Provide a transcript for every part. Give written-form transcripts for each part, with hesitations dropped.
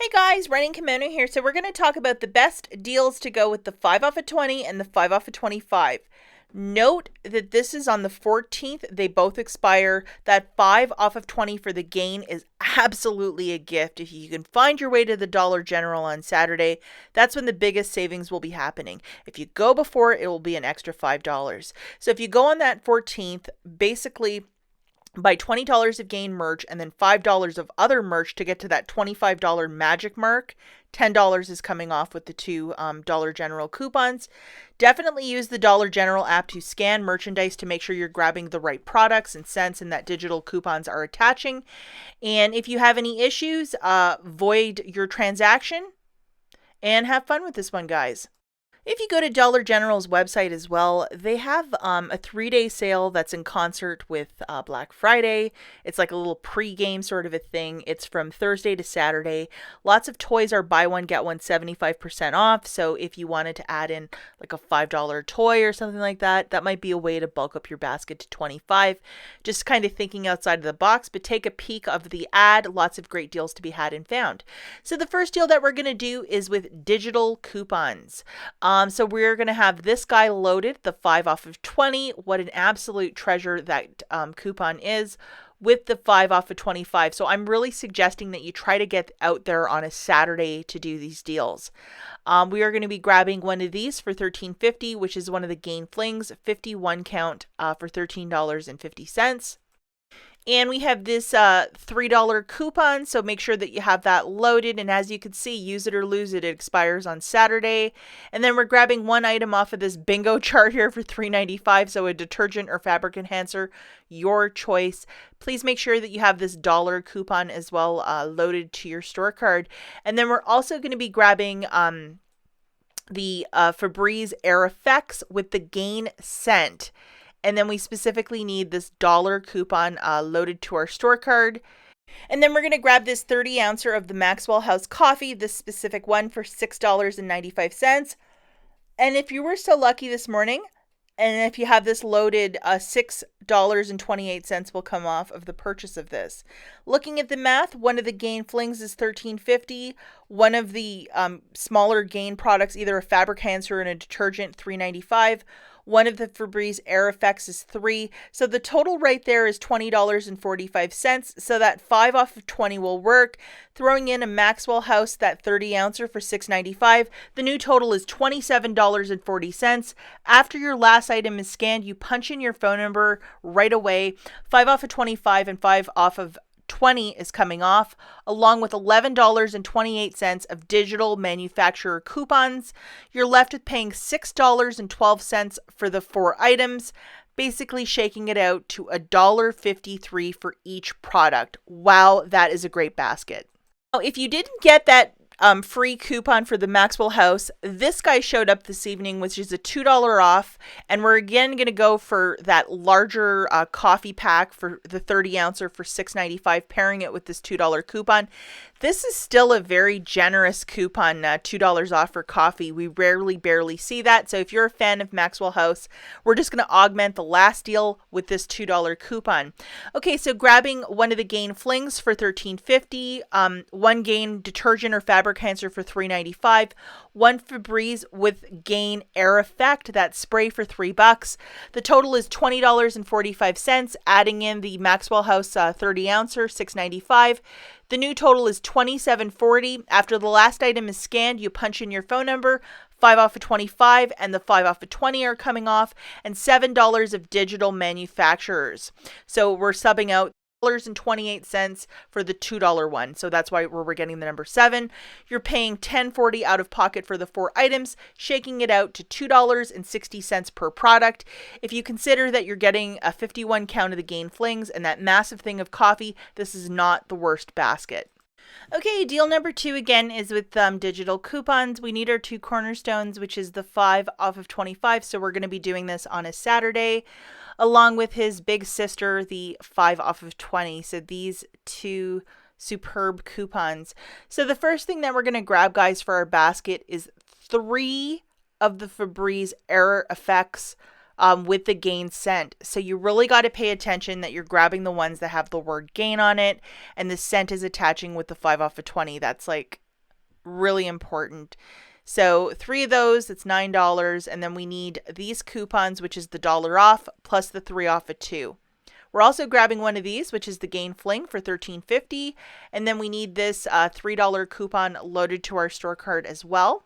Hey guys, Running Kimono here. So we're going to talk about the best deals to go with the 5 off of 20 and the 5 off of 25. Note that this is on the 14th. They both expire. That 5 off of 20 for the gain is absolutely a gift. If you can find your way to the Dollar General on Saturday, that's when the biggest savings will be happening. If you go before, it will be an extra $5. So if you go on that 14th, basically buy $20 of gain merch and then $5 of other merch to get to that $25 magic mark. $10 is coming off with the two Dollar General coupons. Definitely use the Dollar General app to scan merchandise to make sure you're grabbing the right products and cents and that digital coupons are attaching. And if you have any issues, void your transaction and have fun with this one, guys. If you go to Dollar General's website as well, they have a 3-day sale that's in concert with Black Friday. It's like a little pre-game sort of a thing. It's from Thursday to Saturday. Lots of toys are buy one, get one 75% off. So if you wanted to add in like a $5 toy or something like that, that might be a way to bulk up your basket to 25. Just kind of thinking outside of the box, but take a peek of the ad. Lots of great deals to be had and found. So the first deal that we're going to do is with digital coupons. So we're going to have this guy loaded, the 5 off of 20. What an absolute treasure that coupon is with the 5 off of 25. So I'm really suggesting that you try to get out there on a Saturday to do these deals. We are going to be grabbing one of these for $13.50, which is one of the Gain Flings, 51 count for $13.50. And we have this $3 coupon, so make sure that you have that loaded. And as you can see, use it or lose it. It expires on Saturday. And then we're grabbing one item off of this bingo chart here for $3.95, so a detergent or fabric enhancer, your choice. Please make sure that you have this dollar coupon as well loaded to your store card. And then we're also going to be grabbing the Febreze Air Effects with the Gain scent. And then we specifically need this dollar coupon loaded to our store card. And then we're going to grab this 30 ouncer of the Maxwell House coffee, this specific one for $6.95. And if you were so lucky this morning, and if you have this loaded, $6.28 will come off of the purchase of this. Looking at the math, one of the Gain Flings is $13.50. One of the smaller Gain products, either a fabric enhancer and a detergent, $3.95. One of the Febreze Air Effects is $3. So the total right there is $20.45. So that 5 off of 20 will work. Throwing in a Maxwell House, that 30 ouncer for $6.95. The new total is $27.40. After your last item is scanned, you punch in your phone number right away. 5 off of 25 and 5 off of 20 is coming off, along with $11.28 of digital manufacturer coupons. You're left with paying $6.12 for the 4 items, basically shaking it out to $1.53 for each product. Wow, that is a great basket. Now, if you didn't get that free coupon for the Maxwell House, this guy showed up this evening, which is a $2 off, and we're again going to go for that larger coffee pack for the 30 ouncer for $6.95, pairing it with this $2 coupon. This is still a very generous coupon, $2 off for coffee. We barely see that. So if you're a fan of Maxwell House, we're just going to augment the last deal with this $2 coupon. Okay, so grabbing one of the Gain Flings for $13.50, one Gain detergent or fabric enhancer for $3.95, one Febreze with Gain Air Effect, that spray for $3. The total is $20.45, adding in the Maxwell House 30 ouncer, $6.95. The new total is $27.40. After the last item is scanned, you punch in your phone number. 5 off of 25 and the 5 off of 20 are coming off, and $7 of digital manufacturers. So we're subbing out $2.28 for the $2 one. So that's why we're getting the number 7. You're paying $10.40 out of pocket for the 4 items, shaking it out to $2.60 per product. If you consider that you're getting a 51 count of the Gain Flings and that massive thing of coffee, this is not the worst basket. Okay, deal number 2 again is with digital coupons. We need our 2 cornerstones, which is the 5 off of 25. So we're going to be doing this on a Saturday, along with his big sister, the 5 off of 20. So these 2 superb coupons. So the first thing that we're going to grab, guys, for our basket is 3 of the Febreze Air Effects with the Gain scent. So you really got to pay attention that you're grabbing the ones that have the word Gain on it, and the scent is attaching with the 5 off of 20. That's like Really important. So 3 of those, it's $9. And then we need these coupons, which is the $1 off plus the 3 off of 2. We're also grabbing one of these, which is the Gain Fling for $13.50. And then we need this $3 coupon loaded to our store card as well.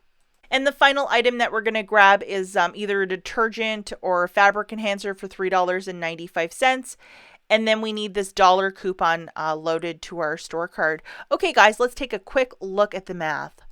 And the final item that we're going to grab is either a detergent or a fabric enhancer for $3.95. And then we need this $1 coupon loaded to our store card. Okay, guys, let's take a quick look at the math.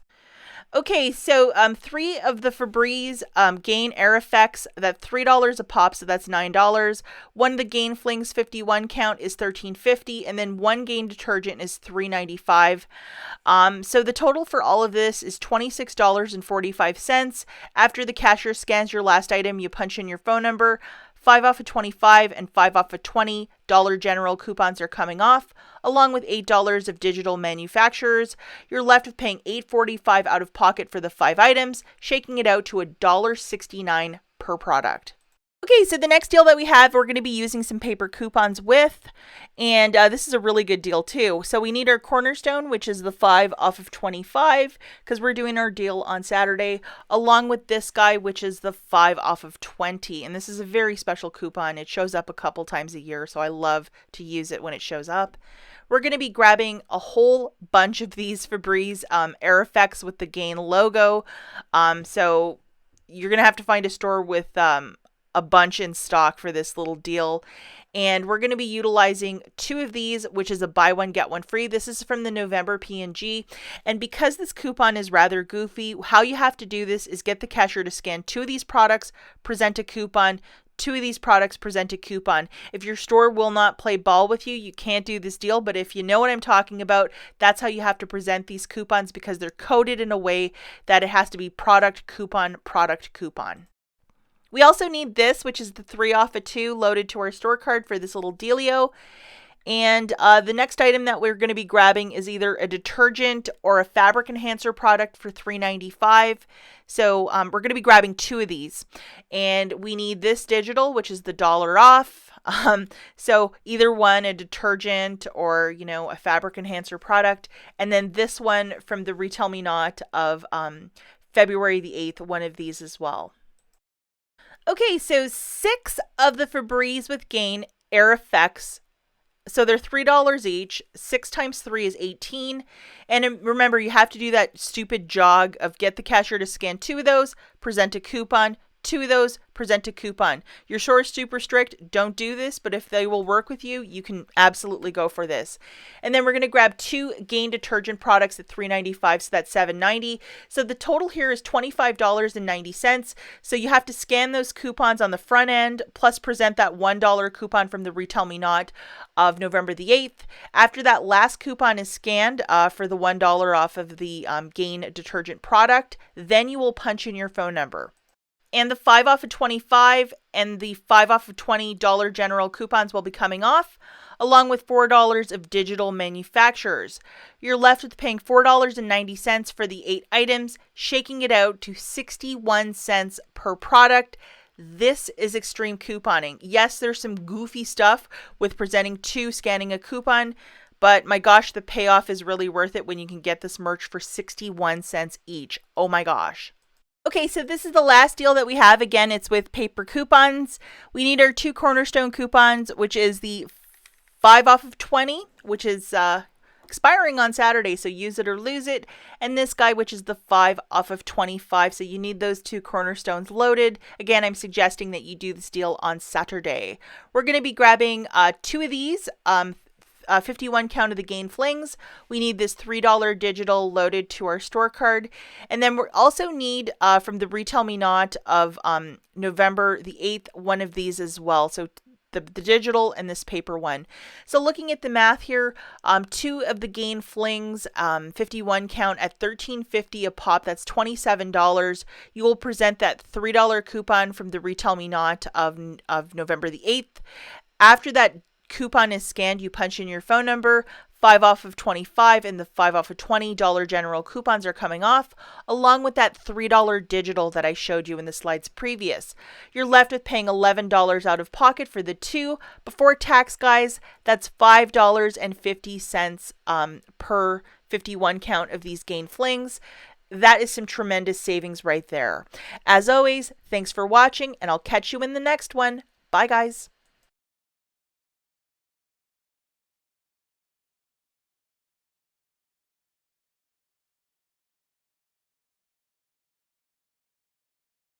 Okay, so 3 of the Febreze Gain Air Effects, that's $3 a pop, so that's $9. One of the Gain Flings 51 count is $13.50, and then one Gain detergent is $3.95. So the total for all of this is $26.45. After the cashier scans your last item, you punch in your phone number. 5 off of 25 and 5 off of $20 general coupons are coming off, along with $8 of digital manufacturers. You're left with paying $8.45 out of pocket for the 5 items, shaking it out to $1.69 per product. Okay, so the next deal that we have, we're going to be using some paper coupons with, and this is a really good deal too. So we need our cornerstone, which is the 5 off of 25, because we're doing our deal on Saturday, along with this guy, which is the 5 off of 20. And this is a very special coupon. It shows up a couple times a year, so I love to use it when it shows up. We're going to be grabbing a whole bunch of these Febreze Air Effects with the Gain logo. So you're going to have to find a store with a bunch in stock for this little deal. And we're going to be utilizing 2 of these, which is a buy one, get one free. This is from the November P&G. And because this coupon is rather goofy, how you have to do this is get the cashier to scan 2 of these products, present a coupon, 2 of these products, present a coupon. If your store will not play ball with you, you can't do this deal. But if you know what I'm talking about, that's how you have to present these coupons, because they're coded in a way that it has to be product, coupon, product, coupon. We also need this, which is the 3 off of 2 loaded to our store card for this little dealio. And the next item that we're going to be grabbing is either a detergent or a fabric enhancer product for $3.95. So we're going to be grabbing 2 of these. And we need this digital, which is the $1 off. So either one, a detergent or, a fabric enhancer product. And then this one from the Retail Me Not of February the 8th, one of these as well. Okay, so 6 of the Febreze with Gain Air Effects. So they're $3 each. 6 times 3 is 18. And remember, you have to do that stupid jog of get the cashier to scan 2 of those, present a coupon, 2 of those, present a coupon. Your store is super strict. Don't do this, but if they will work with you, you can absolutely go for this. And then we're going to grab 2 Gain detergent products at $3.95, so that's $7.90. So the total here is $25.90. So you have to scan those coupons on the front end, plus present that $1 coupon from the Retail Me Not of November the 8th. After that last coupon is scanned for the $1 off of the Gain detergent product, then you will punch in your phone number. And the 5 off of 25 and the 5 off of $20 general coupons will be coming off, along with $4 of digital manufacturers. You're left with paying $4.90 for the 8 items, shaking it out to 61 cents per product. This is extreme couponing. Yes, there's some goofy stuff with presenting 2, scanning a coupon, but my gosh, the payoff is really worth it when you can get this merch for 61 cents each. Oh my gosh. Okay, so this is the last deal that we have. Again, it's with paper coupons. We need our 2 cornerstone coupons, which is the 5 off of 20, which is expiring on Saturday, so use it or lose it. And this guy, which is the 5 off of 25. So you need those 2 cornerstones loaded. Again, I'm suggesting that you do this deal on Saturday. We're going to be grabbing 2 of these. 51 count of the Gain Flings. We need this $3 digital loaded to our store card. And then we also need from the Retail Me Not of November the 8th, one of these as well. So the digital and this paper one. So looking at the math here, 2 of the Gain Flings, 51 count at $13.50 a pop. That's $27. You will present that $3 coupon from the Retail Me Not of November the 8th. After that coupon is scanned, you punch in your phone number. 5 off of 25 and the 5 off of $20 Dollar General coupons are coming off, along with that $3 digital that I showed you in the slides previous. You're left with paying $11 out of pocket for the two. Before tax, guys, that's $5.50 per 51 count of these Gain Flings. That is some tremendous savings right there. As always, thanks for watching, and I'll catch you in the next one. Bye, guys.